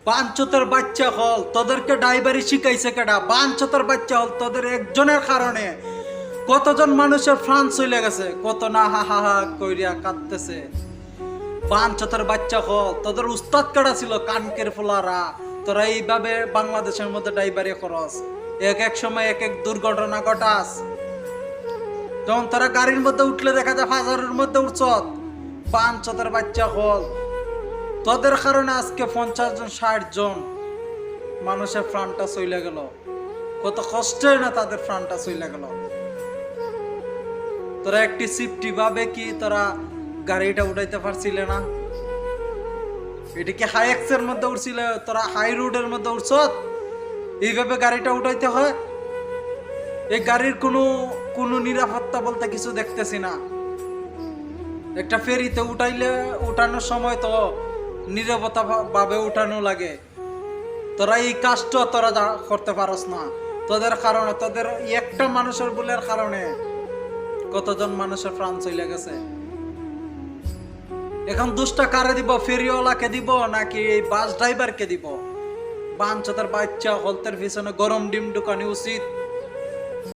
বাঞ্চতের বাচ্চা হল তোদেরকে ড্রাইভারি শিখাইছে কেডা? বাঞ্চতের বাচ্চা হল তোদের একজনের কারণে কতজন মানুষের প্রাণ চলে গেছে, কত না হা হা হা কইরা কাঁদতেছে। বাঞ্চতের বাচ্চা হল তোদের উস্তাদ কেডা ছিল? কানকের ফোলারা। তোরা এইভাবে বাংলাদেশের মধ্যে ড্রাইভারি খরচ, এক এক সময় এক এক দুর্ঘটনা ঘটাস। যখন তোরা গাড়ির মধ্যে উঠলে দেখা যায় হাজারের মধ্যে উঠছত। বাঞ্চতের বাচ্চা হল তোদের কারণে আজকে 50 জন 60 জন মানুষের প্রাণটা চলে গেল। কত কষ্টে না তাদের প্রাণটা চলে গেল। তোরা একটি সিফটি ভাবে কি তোরা গাড়িটা উঠাইতে পারছিলে না? এটা কি হাই এক্সের মধ্যে উঠছিলে? তোরা হাই রোডের মধ্যে উঠছ, এইভাবে গাড়িটা উঠাইতে হয়? এই গাড়ির কোনো নিরাপত্তা বলতে কিছু দেখতেছি না। একটা ফেরিতে উঠানোর সময় তো নিরাপত্তা ভাবে উঠানো লাগে। তোরা এই কাজটা তোরা করতে পারস না। তোদের কারণে, তোদের একটা মানুষের ভুলের কারণে কতজন মানুষের প্রাণ চলে গেছে। এখন দোষটা কারে দিব? ফেরিওয়ালাকে দিব নাকি এই বাস ড্রাইভারকে দিব? বাঞ্চতের বাচ্চা হলতের পিছনে গরম ডিম ঢুকানি উচিত।